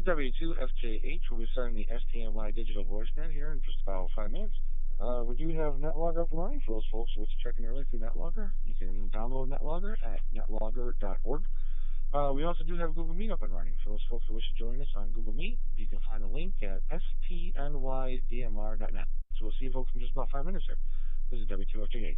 W2FJH. We'll be starting the STNY digital voice net here in just about 5 minutes. We do have NetLogger up and running for those folks who are checking early through NetLogger. You can download NetLogger at netlogger.org. We also do have Google Meet up and running for those folks who wish to join us on Google Meet. You can find a link at stnydmr.net. So we'll see you folks in just about 5 minutes here. This is W2FJH.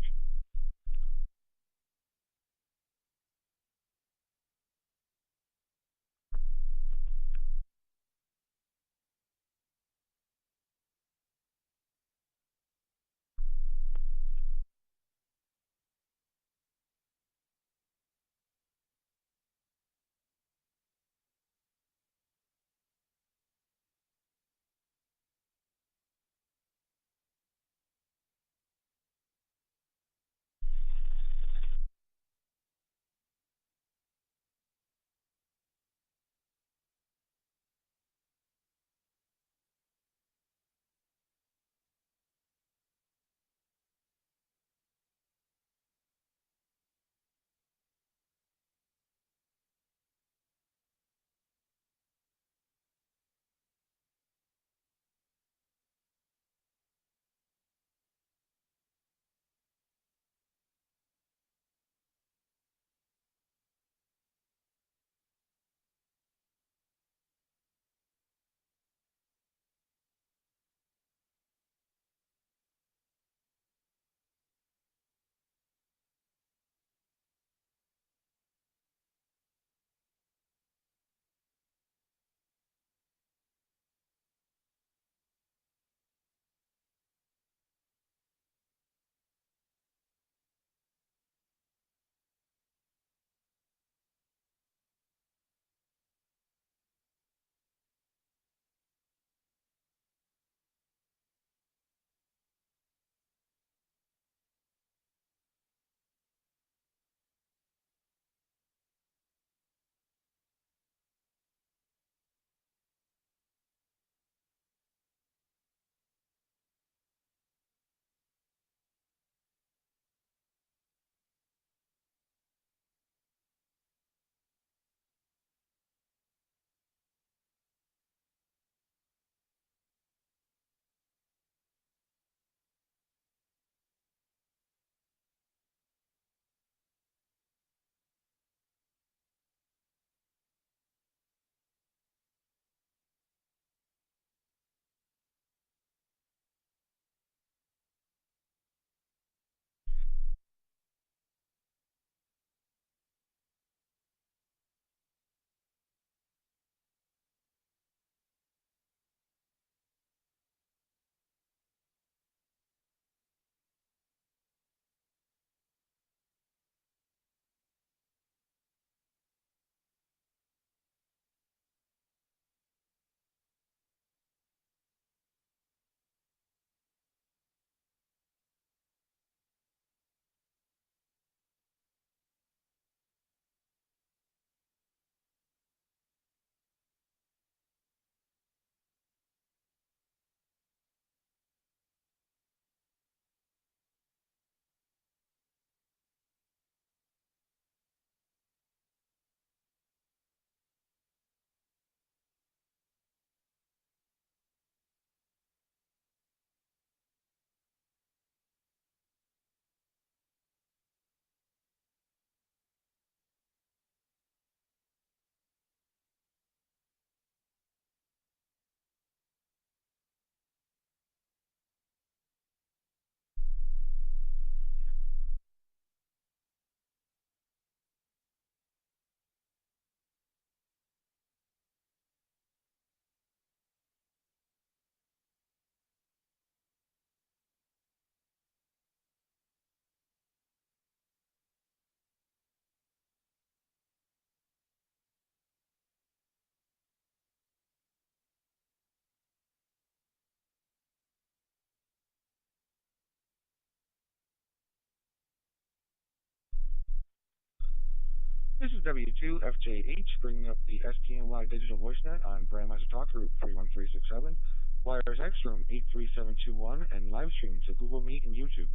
This is W2FJH bringing up the STNY digital voice net on Grandmaster Talk Group 31367, Wires X Room 83721, and live stream to Google Meet and YouTube.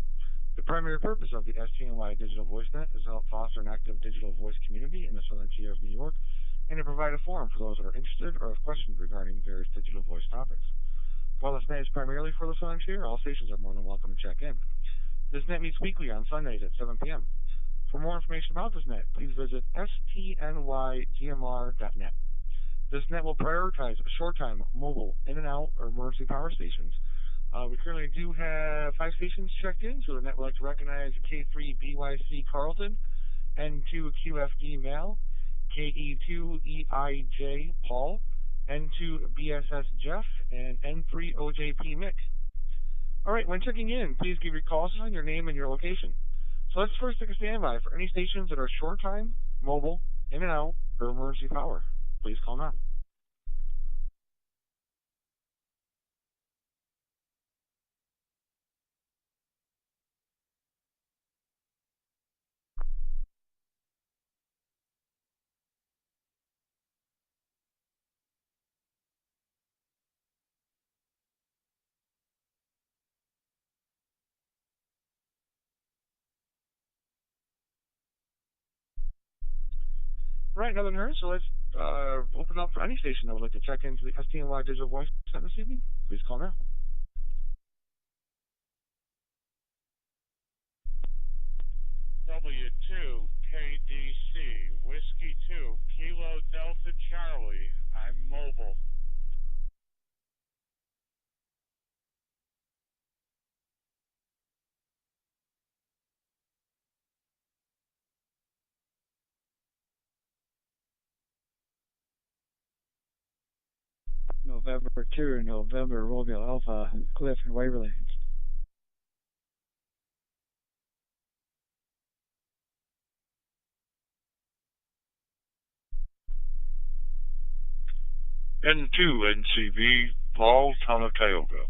The primary purpose of the STNY digital voice net is to help foster an active digital voice community in the southern tier of New York and to provide a forum for those that are interested or have questions regarding various digital voice topics. While this net is primarily for the Sphere, all stations are more than welcome to check in. This net meets weekly on Sundays at 7 p.m. For more information about this net, please visit stnygmr.net. This net will prioritize short-time, mobile, in-and-out, or emergency power stations. We currently do have 5 stations checked in, so the net would like to recognize K3BYC Carlton, N2QFD Male, KE2EIJ Paul, N2BSS Jeff, and N3OJP Mick. Alright, when checking in, please give your call sign, your name, and your location. So let's first take a standby for any stations that are short time, mobile, in and out, or emergency power. Please call now. Right, nothing heard, so let's open up for any station that would like to check into the STNY Digital Voice Center this evening. Please call now. W2 KDC Whiskey 2 Kilo Delta Charlie. I'm mobile. November 2, November Romeo Alpha, Cliff and Waverly. N2 NCV Paul, Town of Tioga.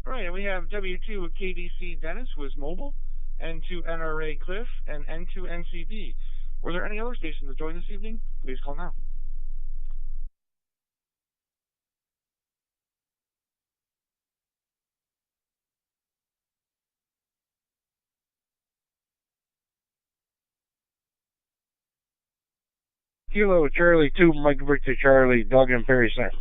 Alright, and we have W2 KDC Dennis was mobile, N2 NRA Cliff, and N2 NCB. Were there any other stations to join this evening? Please call now. Kilo Charlie 2, Mike Victor Charlie, Doug and Perry Center.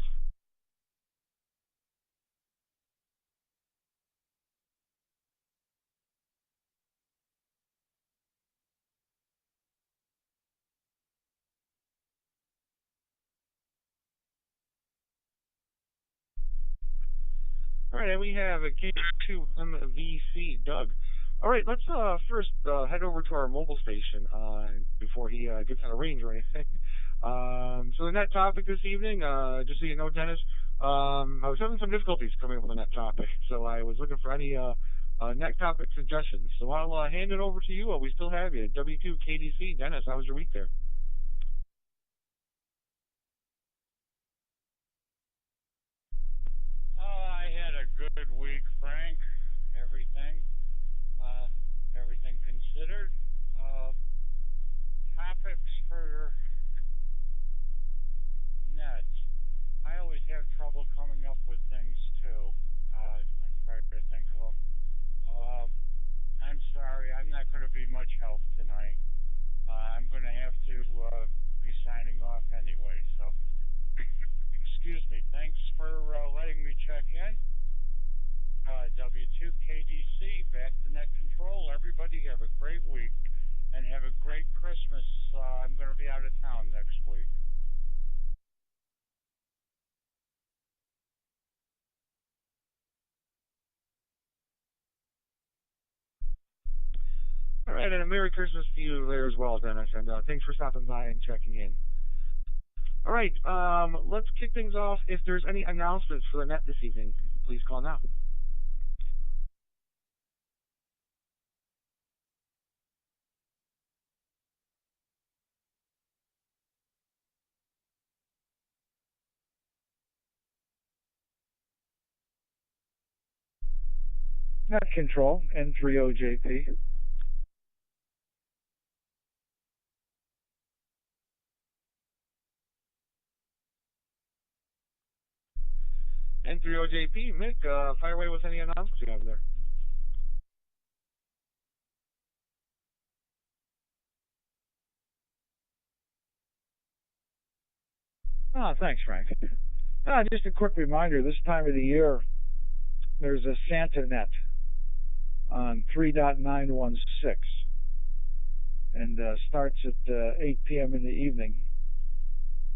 Alright, and we have a K2 MVC Doug. Alright, let's first head over to our mobile station before he gets out of range or anything. So the net topic this evening, just so you know, Dennis, I was having some difficulties coming up with a net topic, so I was looking for any net topic suggestions. So I'll hand it over to you. We still have you. W2 KDC. Dennis, how was your week there? I had a good week, Frank. Everything, uh, everything considered. Uh, Topics for net. I always have trouble coming up with things too. I try to think of. Uh, I'm sorry, I'm not going to be much help tonight. I'm going to have to be signing off anyway. So, excuse me. Thanks for letting me check in. W2KDC, back to net control. Everybody have a great week and have a great Christmas. I'm going to be out of town next week. All right, and a Merry Christmas to you there as well, Dennis, and thanks for stopping by and checking in. All right, let's kick things off. If there's any announcements for the net this evening, please call now. Net control, N3OJP. N3OJP, Mick, fire away with any announcements you have there. Thanks, Frank. Just a quick reminder, this time of the year, there's a Santa Net on 3.916 and starts at 8 p.m. in the evening.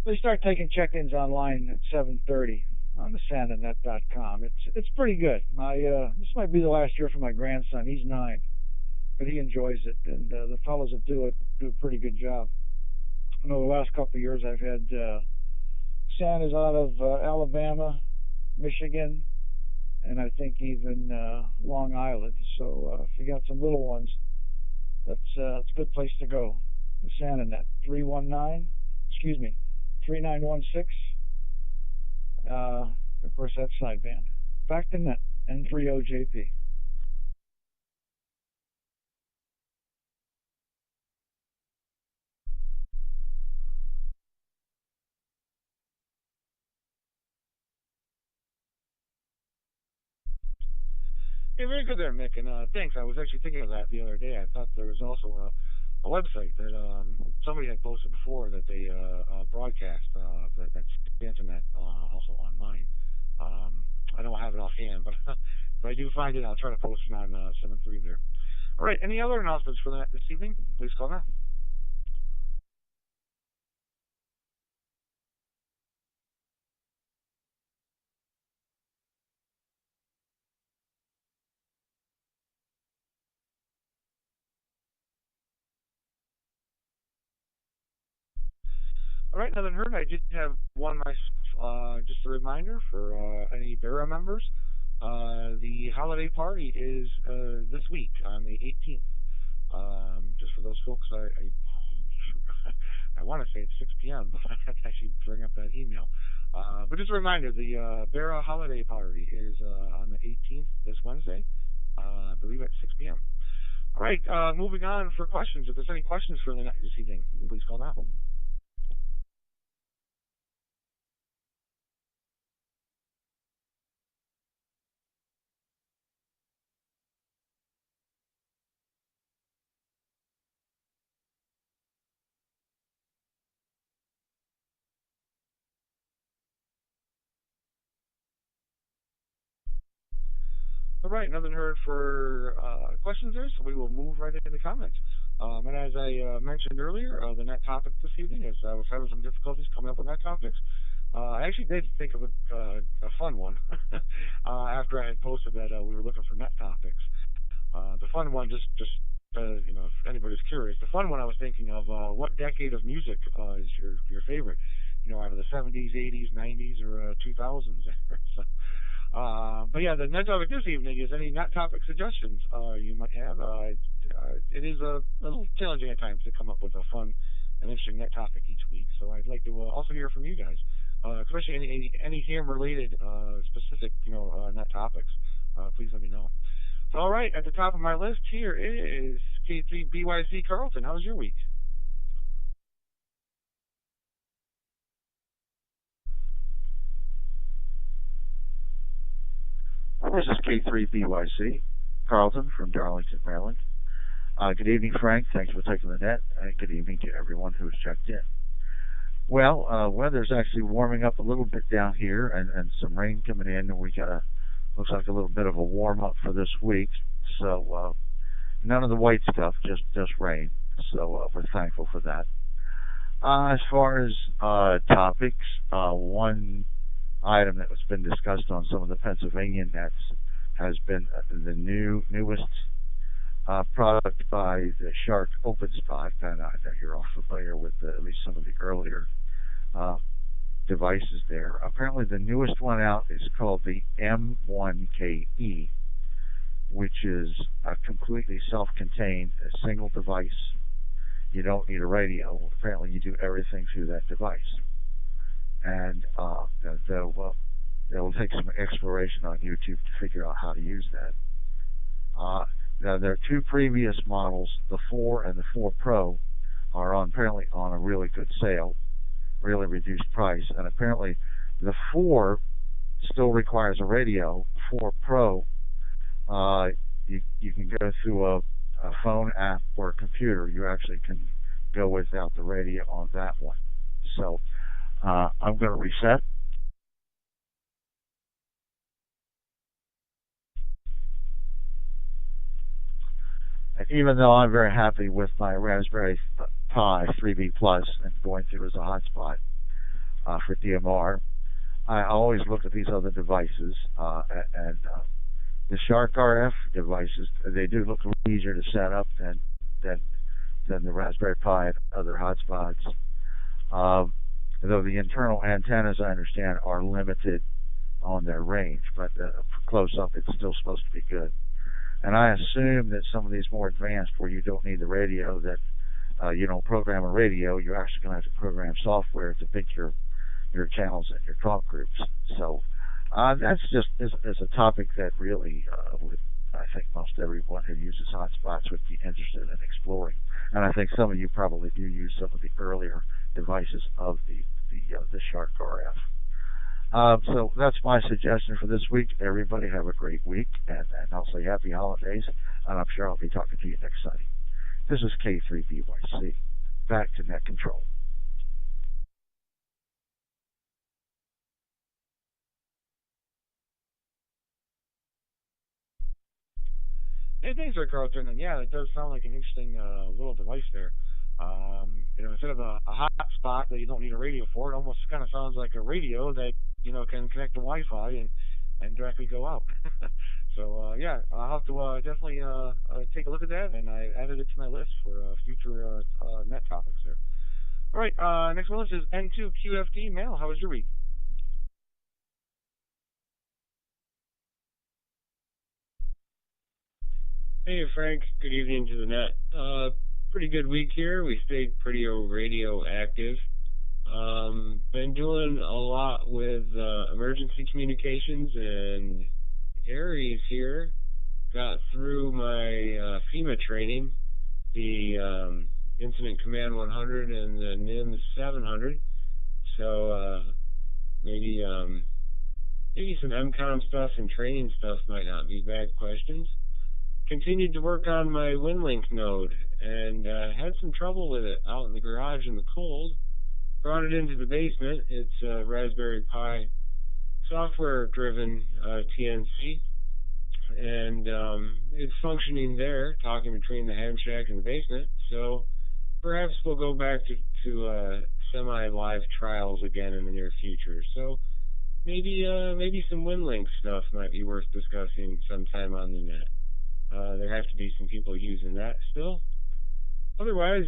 They start taking check-ins online at 7:30 on the santanet.com. It's pretty good. This might be the last year for my grandson. He's 9, but he enjoys it, and the fellows that do it do a pretty good job. I know the last couple of years I've had Santas out of Alabama, Michigan, and I think even Long Island. So if you got some little ones, it's a good place to go. The SantaNet 3916. Of course, that's sideband. Back to net N3OJP. Hey, very good there, Mick, and thanks. I was actually thinking of that the other day. I thought there was also a website that somebody had posted before that they broadcast that's the internet also online. I don't have it offhand, but if I do find it, I'll try to post it on 7.3 there. All right, any other announcements for that this evening? Please call now. All right, nothing heard. I did have one myself, just a reminder for any Vera members. The holiday party is this week on the 18th. Just for those folks, I want to say it's 6 p.m., but I have to actually bring up that email. But just a reminder, the Vera holiday party is on the 18th, this Wednesday, I believe at 6 p.m. All right, moving on for questions. If there's any questions for the night this evening, please call now. All right, nothing heard for questions there, so we will move right into comments. And as I mentioned earlier, the net topic this evening is I was having some difficulties coming up with net topics. I actually did think of a fun one after I had posted that we were looking for net topics. The fun one, if anybody's curious, the fun one I was thinking of, what decade of music is your favorite? Out of the 70s, 80s, 90s, or 2000s. So, but yeah, the net topic this evening is any net topic suggestions you might have. It is a little challenging at times to come up with a fun and interesting net topic each week. So I'd like to also hear from you guys, especially any ham related specific net topics. Please let me know. So, all right, at the top of my list here is K3BYC Carlton. How's your week? This is K3BYC, Carlton from Darlington, Maryland. Good evening, Frank. Thanks for taking the net, and good evening to everyone who's checked in. Well, weather's actually warming up a little bit down here, and some rain coming in, and we got looks like a little bit of a warm up for this week. So none of the white stuff, just rain. So we're thankful for that. As far as topics, one item that has been discussed on some of the Pennsylvania nets has been the newest product by the Shark OpenSpot, and I know you're all familiar with at least some of the earlier devices there. Apparently the newest one out is called the M1KE, which is a completely self-contained, a single device. You don't need a radio. Apparently you do everything through that device. And they'll take some exploration on YouTube to figure out how to use that. Now there are two previous models, the 4 and the 4 Pro, are apparently on a really good sale, really reduced price, and apparently the 4 still requires a radio. For Pro, you can go through a phone app or a computer. You actually can go without the radio on that one. So I'm going to reset. And even though I'm very happy with my Raspberry Pi 3B Plus and going through as a hotspot for DMR, I always look at these other devices, and the Shark RF devices. They do look a little easier to set up than than the Raspberry Pi and other hotspots. Though the internal antennas, I understand, are limited on their range, but for close up, it's still supposed to be good. And I assume that some of these more advanced, where you don't need the radio, that you don't program a radio, you're actually going to have to program software to pick your channels and your talk groups. So that's just is a topic that really I think most everyone who uses hotspots would be interested in exploring. And I think some of you probably do use some of the earlier devices of the Shark RF. So that's my suggestion for this week. Everybody have a great week, and I'll say happy holidays, and I'm sure I'll be talking to you next Sunday. This is K3BYC. Back to net control. Hey, thanks for Carlton. And yeah, it does sound like an interesting little device there. Instead of a hot spot that you don't need a radio for, it almost kind of sounds like a radio that can connect to Wi-Fi and directly go out. So yeah, I'll have to definitely take a look at that, and I added it to my list for future net topics there. All right, next one is N2QFD. Mail, how was your week? Hey Frank, good evening to the net. Pretty good week here. We stayed pretty radio active. Been doing a lot with emergency communications and Aries here. Got through my FEMA training, the Incident Command 100 and the NIM 700. So maybe some MCOM stuff and training stuff might not be bad questions. Continued to work on my WinLink node and had some trouble with it out in the garage in the cold. Brought it into the basement. It's a Raspberry Pi software driven TNC, and it's functioning there, talking between the ham shack and the basement. So perhaps we'll go back to semi-live trials again in the near future. So maybe some WinLink stuff might be worth discussing sometime on the net. There have to be some people using that still. Otherwise,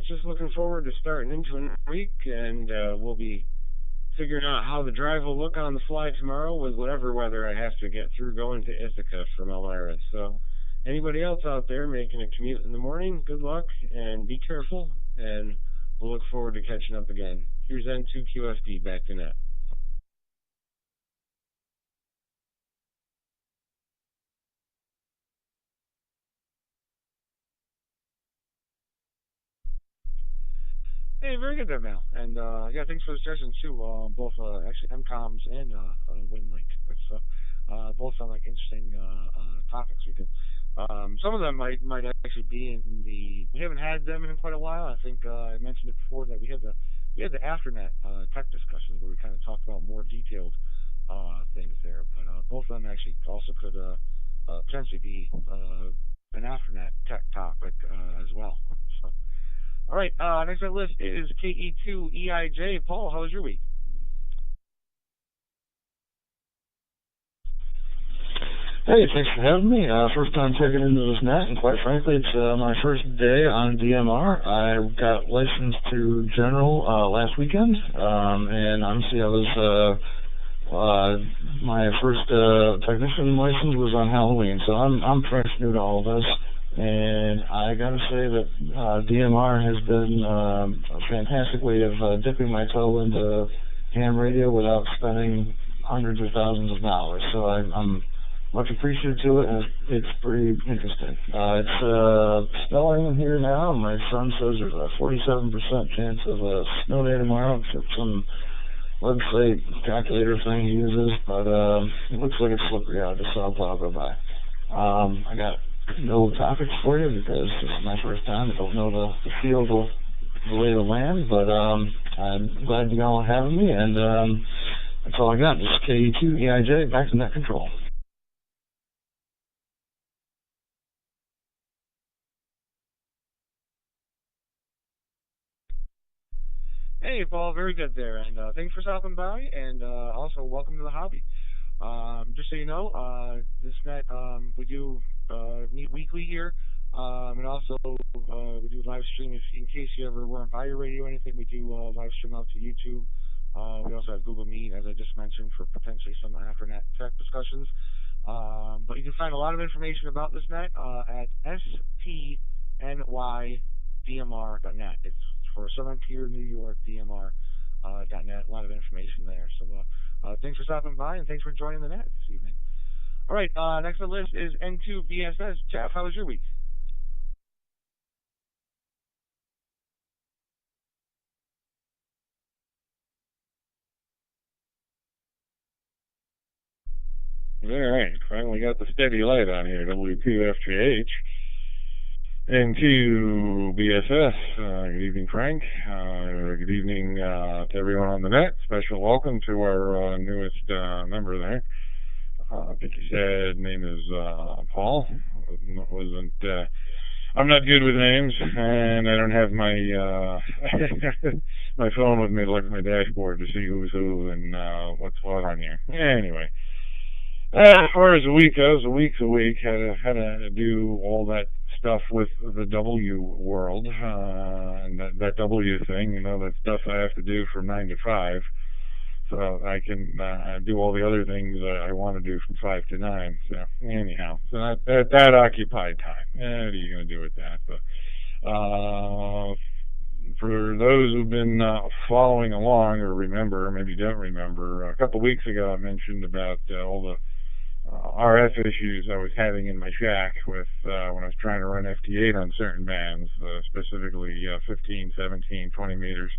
just looking forward to starting into a week, and we'll be figuring out how the drive will look on the fly tomorrow with whatever weather I have to get through going to Ithaca from Elmira. So anybody else out there making a commute in the morning, good luck and be careful, and we'll look forward to catching up again. Here's N2QFD back to net. Hey, very good there, Mal. And yeah, thanks for the suggestions too. Both actually MCOMs and WinLink. It's both sound like interesting topics. We could. Some of them might actually be in the. We haven't had them in quite a while. I think I mentioned it before that we had the AfterNet tech discussions where we kind of talked about more detailed things there. But both of them actually also could potentially be an AfterNet tech topic as well. So. All right, next on the list is KE2EIJ. Paul, how was your week? Hey, thanks for having me. First time checking into this net, and quite frankly, it's my first day on DMR. I got licensed to General last weekend, and honestly, I was my first technician license was on Halloween, so I'm fresh new to all of this. And I gotta say that DMR has been a fantastic way of dipping my toe into ham radio without spending hundreds of thousands of dollars. So I'm much appreciative to it, and it's pretty interesting. It's snowing here now. My son says there's a 47% chance of a snow day tomorrow, except some website calculator thing he uses, but it looks like it's slippery out. I just saw a plow go by. I got no topics for you because this is my first time. I don't know the field or the lay of the land, but I'm glad you all are having me, and that's all I got. This is KE2EIJ, back to net control. Hey, Paul, very good there, and thanks for stopping by, and also welcome to the hobby. Just so you know, this net we do meet weekly here, and also we do live stream. If in case you ever weren't by your radio or anything, we do live stream out to YouTube. We also have Google Meet, as I just mentioned, for potentially some afternet tech discussions. But you can find a lot of information about this net at STNY.DMR.net. It's for Southern Tier New York DMR.net. A lot of information there. So thanks for stopping by and thanks for joining the net this evening. All right, next on the list is N2BSS. Jeff, how was your week? All right, finally got the steady light on here, W2FJH. N2BSS, good evening, Frank. Good evening to everyone on the net. Special welcome to our newest member there. I think you said name is Paul. I'm not good with names, and I don't have my my phone with me to look at my dashboard to see who's who and what's what on here. Anyway. As far as a week goes, a week's a week. Had to do all that stuff with the W world, and that W thing, that stuff I have to do from 9 to 5, so I can do all the other things I want to do from 5 to 9. So anyhow, so that occupied time. What are you going to do with that? But for those who've been following along or remember, maybe don't remember, a couple of weeks ago I mentioned about all the RF issues I was having in my shack with when I was trying to run FT8 on certain bands, specifically 15, 17, 20 meters,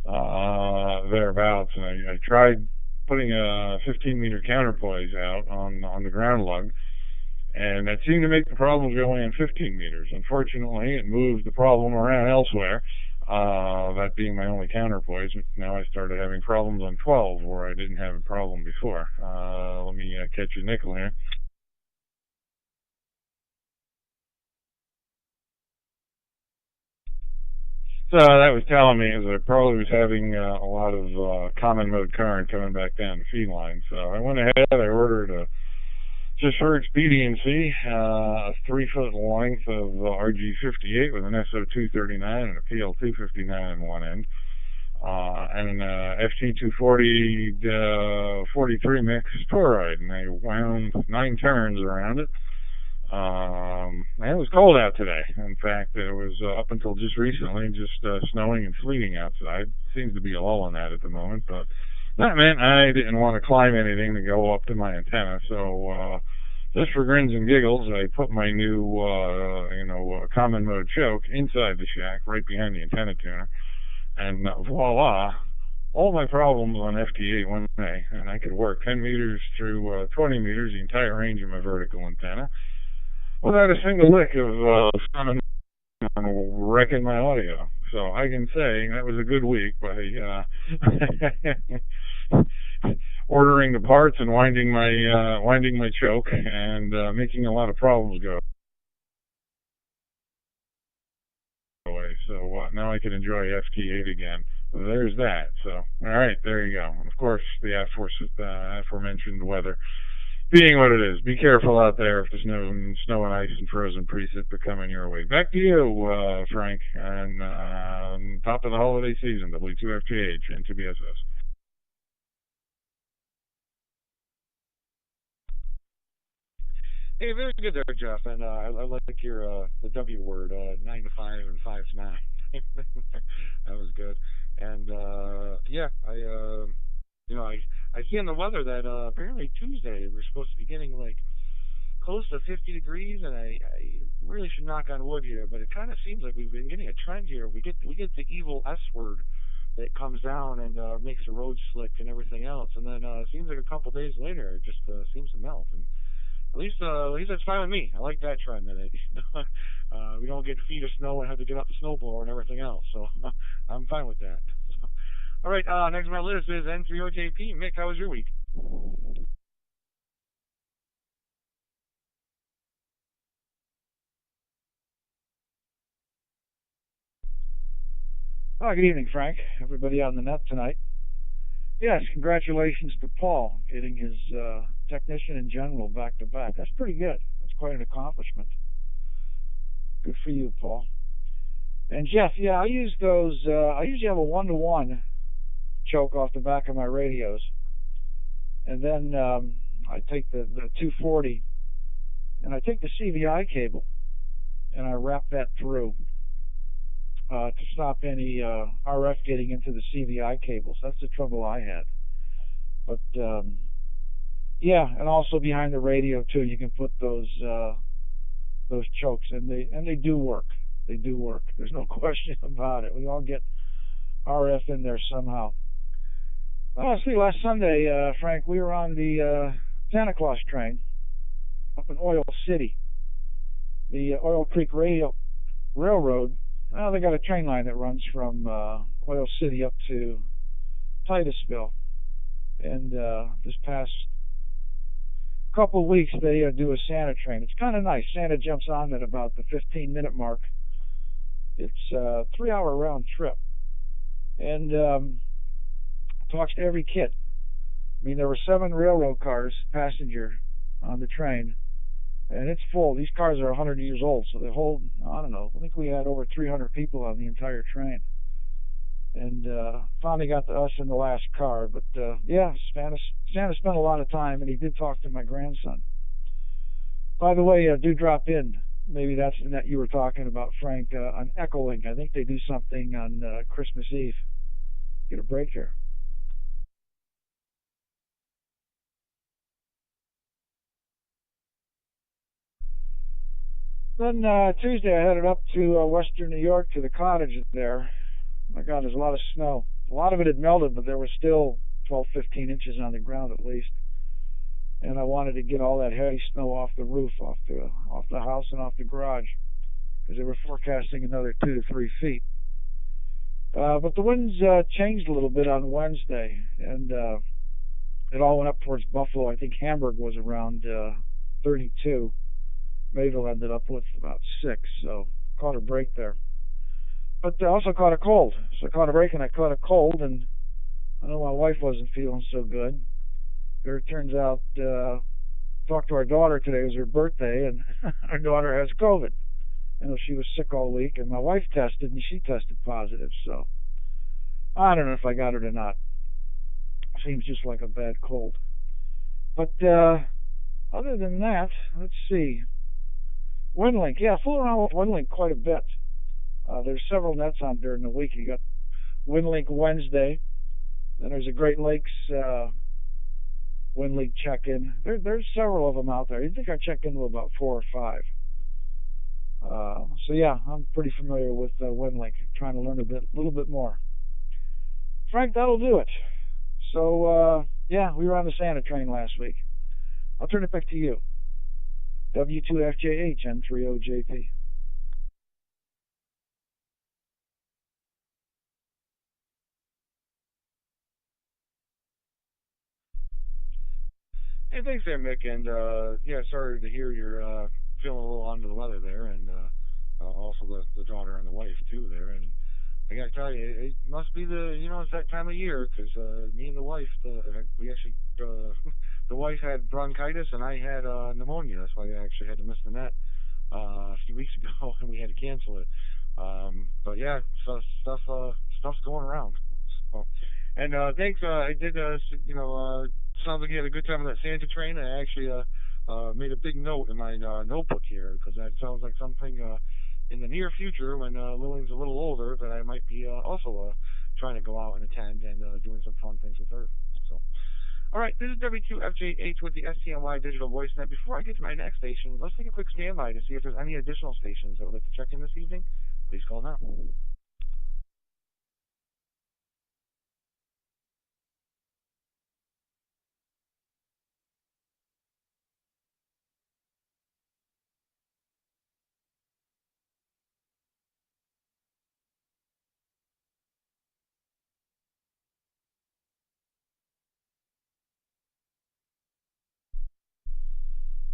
thereabouts. And I tried putting a 15-meter counterpoise out on the ground lug, and that seemed to make the problems go away in 15 meters. Unfortunately, it moved the problem around elsewhere. That being my only counterpoise, now I started having problems on 12 where I didn't have a problem before. Let me catch a nickel here. So that was telling me is I probably was having a lot of common mode current coming back down the feed line. So I went ahead, I ordered just for expediency, a 3-foot length of RG58 with an SO239 and a PL259 in one end. And an FT240 43 mix toroid, and I wound 9 turns around it. And it was cold out today. In fact, it was up until just recently just snowing and sleeting outside. Seems to be a lull on that at the moment, but that meant I didn't want to climb anything to go up to my antenna. So just for grins and giggles, I put my new common mode choke inside the shack, right behind the antenna tuner. And voila, all my problems on FT8 went away, and I could work 10 meters through 20 meters, the entire range of my vertical antenna, without a single lick of sound wrecking my audio. So I can say that was a good week by ordering the parts and winding my choke and making a lot of problems go away. So now I can enjoy FT8 again. There's that. So all right, there you go. And of course, the aforementioned weather being what it is. Be careful out there if there's snow and ice and frozen precip coming your way. Back to you, Frank, and top of the holiday season, W2FGH and N2BSS. Hey, very good there, Jeff. And I like your the W word, 9 to 5 and 5 to 9. That was good. And yeah, I see in the weather that apparently Tuesday we're supposed to be getting like close to 50 degrees, and I really should knock on wood here, but it kind of seems like we've been getting a trend here. We get the evil S word it comes down and makes the road slick and everything else. And then it seems like a couple days later, it just seems to melt. And at least that's fine with me. I like that trend that it, we don't get feet of snow and have to get out the snowblower and everything else. So I'm fine with that. So, all right, next on my list is N3OJP. Mick, how was your week? Oh, good evening, Frank. Everybody on the net tonight. Yes, congratulations to Paul getting his technician in general back to back. That's pretty good. That's quite an accomplishment. Good for you, Paul. And Jeff, yeah, I use those. I usually have a 1-to-1 choke off the back of my radios, and then I take the 240 and I take the CVI cable and I wrap that through to stop any RF getting into the CVI cables. That's the trouble I had. But yeah, and also behind the radio too, you can put those chokes, and they do work. They do work. There's no question about it. We all get RF in there somehow. See, last Sunday, Frank, we were on the Santa Claus train up in Oil City, the Oil Creek Railroad. Well, they got a train line that runs from Oil City up to Titusville. And this past couple of weeks, they do a Santa train. It's kind of nice. Santa jumps on at about the 15-minute mark. It's a 3-hour round trip. And talks to every kid. I mean, there were 7 railroad cars, passenger, on the train. And it's full. These cars are 100 years old, so they hold, I don't know, I think we had over 300 people on the entire train. And finally got to us in the last car. But yeah, Santa spent a lot of time, and he did talk to my grandson. By the way, do drop in. Maybe that's the net you were talking about, Frank, on Echolink. I think they do something on Christmas Eve. Get a break here. Then Tuesday I headed up to western New York to the cottage there. My God, there's a lot of snow. A lot of it had melted, but there was still 12, 15 inches on the ground at least. And I wanted to get all that heavy snow off the roof, off the house, and off the garage, because they were forecasting another 2 to 3 feet. But the winds changed a little bit on Wednesday, and it all went up towards Buffalo. I think Hamburg was around 32. Mayville ended up with about 6, so caught a break there. But I also caught a cold. So I caught a break and I caught a cold, and I know my wife wasn't feeling so good. It turns out, talked to our daughter today. It was her birthday, and our daughter has COVID. I know she was sick all week, and my wife tested, and she tested positive. So I don't know if I got it or not. Seems just like a bad cold. But other than that, let's see. WinLink, yeah, I fool around with WinLink quite a bit. There's several nets on during the week. You got WinLink Wednesday. Then there's a Great Lakes WinLink check-in. There's several of them out there. I think I checked into about 4 or 5. So yeah, I'm pretty familiar with WinLink. Trying to learn a little bit more. Frank, that'll do it. So yeah, we were on the Santa train last week. I'll turn it back to you. W2FJH N3OJP. Hey, thanks there, Mick. And yeah, sorry to hear you're feeling a little under the weather there, and also the daughter and the wife too there. And I gotta tell you, it must be it's that time of year, because me and the wife, we actually the wife had bronchitis and I had pneumonia. That's why I actually had to miss the net a few weeks ago, and we had to cancel it. But yeah, so stuff's going around. So, and thanks. I did. Sounds like you had a good time on that Santa train. I actually made a big note in my notebook here, because that sounds like something in the near future, when Lillian's a little older, that I might be also trying to go out and attend and doing some fun things with her. So, all right, this is W2FJH with the STNY Digital Voice Net. Before I get to my next station, let's take a quick standby to see if there's any additional stations that would like to check in this evening. Please call now.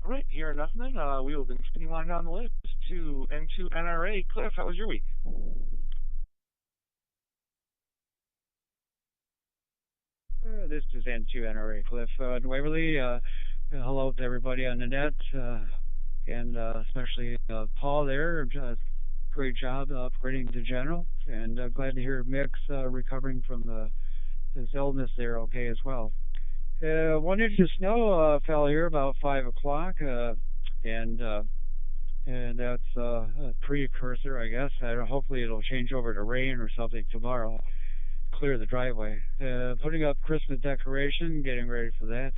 All right, here in nothing. We will continue on down the list to N2NRA. Cliff, how was your week? This is N2NRA Cliff in Waverly. Hello to everybody on the net, and especially Paul there. Great job upgrading to general, and glad to hear Mick's recovering from his illness there okay as well. 1 inch of snow fell here about 5 o'clock, and that's a precursor, I guess. Hopefully it'll change over to rain or something tomorrow. Clear the driveway. Putting up Christmas decoration, getting ready for that.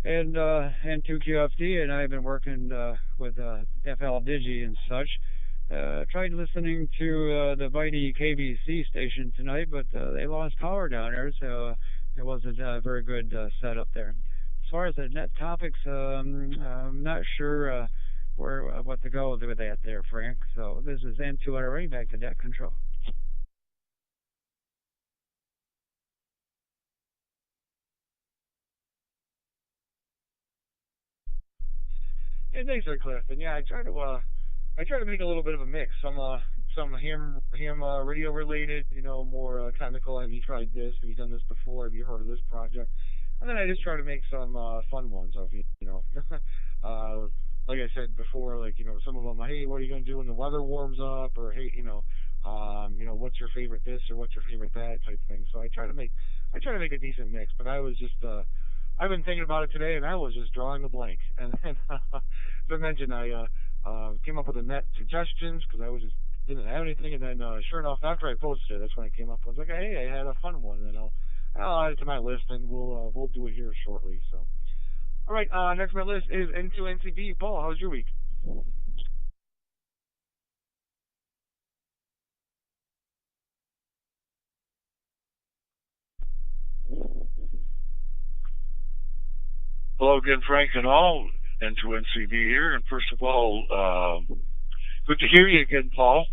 And 2QFD and I have been working with FL Digi and such. Tried listening to the Vitey KBC station tonight, but they lost power down there, so it wasn't a very good setup there. As far as the net topics, I'm not sure what to go with that there, Frank. So this is N2RA, back to net control. Yeah, thanks, there, Cliff. And yeah, I try to make a little bit of a mix. Some ham radio related, more technical. Have you tried this? Have you done this before? Have you heard of this project? And then I just try to make some fun ones of like I said before, like some of them. Hey, what are you gonna do when the weather warms up? Or hey, what's your favorite this or what's your favorite that type thing. So I try to make a decent mix. But I was just I've been thinking about it today, and I was just drawing a blank. And as I mentioned, I came up with the net suggestions because I was just didn't have anything, and then sure enough, after I posted it, that's when I came up. I was like, hey, I had a fun one, and I'll add it to my list, and we'll do it here shortly. So, all right, next on my list is N2NCB. Paul, how's your week? Hello again, Frank and all, N2NCB here. And first of all, good to hear you again, Paul.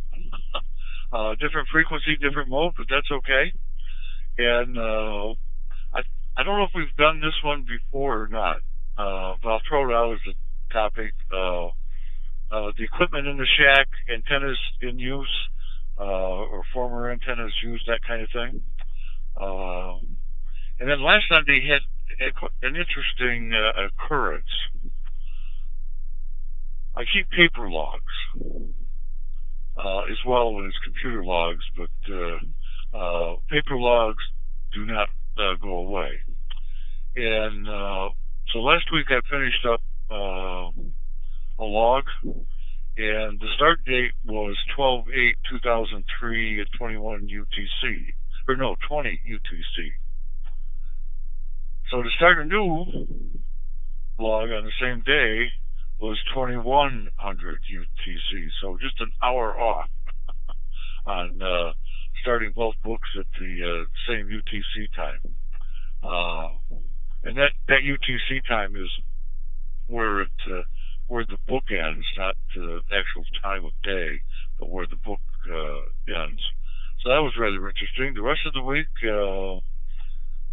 Different frequency, different mode, but that's okay. And I I don't know if we've done this one before or not, but I'll throw it out as a topic. The equipment in the shack, antennas in use, or former antennas used, that kind of thing. Uh, and then last night they had an interesting occurrence. I keep paper logs as well as computer logs, but paper logs do not go away. And so last week I finished up a log, and the start date was 12/8/2003 at 21 UTC, or no, 20 UTC. So to start a new log on the same day was 2100 UTC, so just an hour off on starting both books at the same UTC time. And that UTC time is where the book ends, not the actual time of day, but where the book ends. So that was rather interesting. The rest of the week, of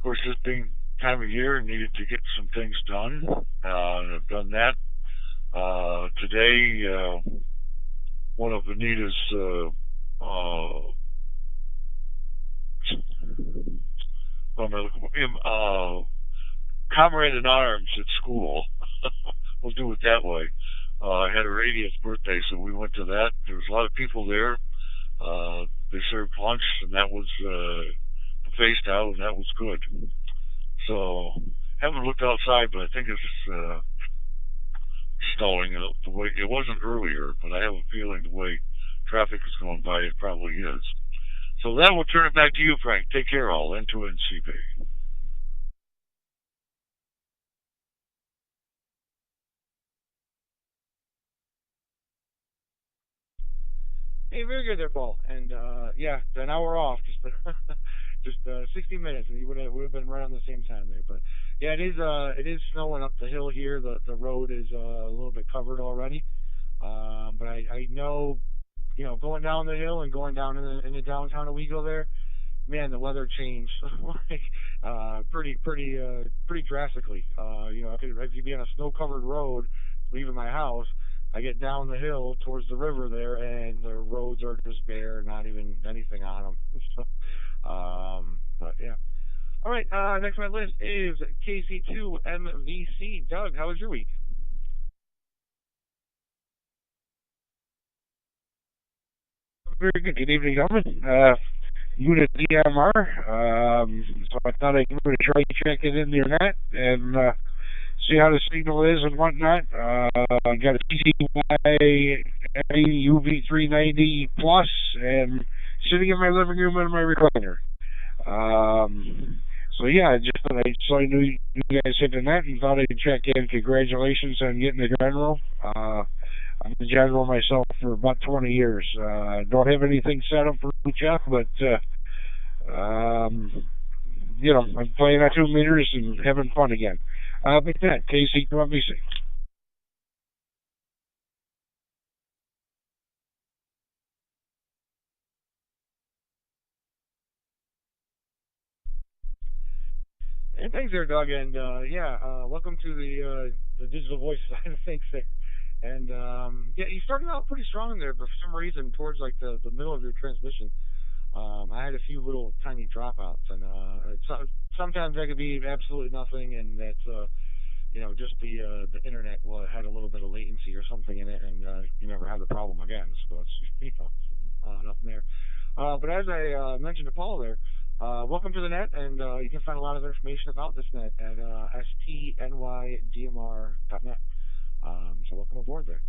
course, this being time of year, needed to get some things done. I've done that. Today, one of Anita's comrade in arms at school, we'll do it that way, had her 80th birthday, so we went to that. There was a lot of people there. They served lunch, and that was buffet style, and that was good. So, haven't looked outside, but I think it's snowing the way it wasn't earlier, but I have a feeling the way traffic is going by, it probably is. So that will turn it back to you, Frank. Take care, all. N2NCB. Hey, very good there, Paul. And yeah, an hour off, just 60 minutes, and you would have been right on the same time there. But yeah, it is snowing up the hill here. The road is a little bit covered already. But I know, going down the hill and going down in the downtown Owego there, man, the weather changed like pretty drastically. I could be on a snow-covered road leaving my house. I get down the hill towards the river there, and the roads are just bare, not even anything on them. But yeah. All right. Next on my list is KC2MVC. Doug, how was your week? Very good. Good evening, gentlemen. Unit DMR. So I thought I'd give it a try checking in the net and see how the signal is and whatnot. Got a TCY UV390 Plus and sitting in my living room in my recliner. So yeah, I just thought I saw you guys hit the net and thought I'd check in. Congratulations on getting the general. I'm a general myself for about 20 years. Don't have anything set up for Jeff, but I'm playing at 2 meters and having fun again. But that, Casey, come on, me see. And thanks there, Doug. And yeah, welcome to the digital voice side of things there. And yeah, you started out pretty strong there, but for some reason, towards like the middle of your transmission, I had a few little tiny dropouts, and sometimes that could be absolutely nothing, and that's just the internet had a little bit of latency or something in it, and you never have the problem again. So it's nothing there. But as I mentioned to Paul there, welcome to the net, and you can find a lot of information about this net at stnydmr.net. So welcome aboard there.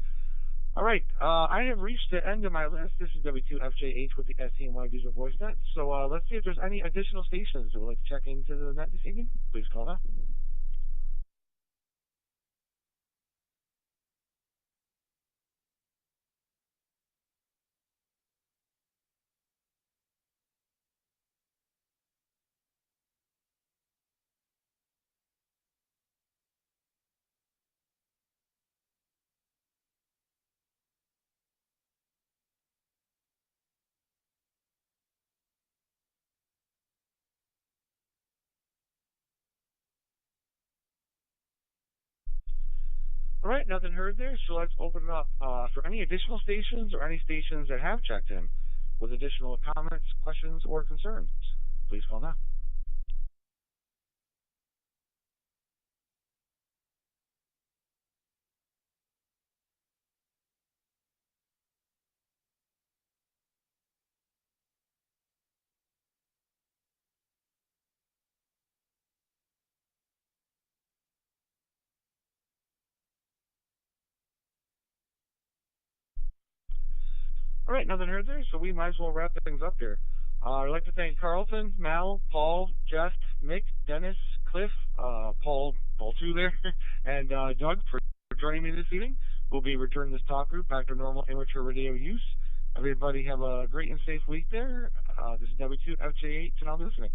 All right, I have reached the end of my list. This is W2FJH with the STNY Digital Voice Net. So let's see if there's any additional stations that would like to check into the net this evening. Please call now. All right, nothing heard there, so let's open it up for any additional stations or any stations that have checked in with additional comments, questions, or concerns. Please call now. All right, nothing heard there, so we might as well wrap things up here. I'd like to thank Carlton, Mal, Paul, Jeff, Mick, Dennis, Cliff, Paul 2 there, and Doug for joining me this evening. We'll be returning this talk group back to normal amateur radio use. Everybody have a great and safe week there. This is W2FJ8, and I'll be listening.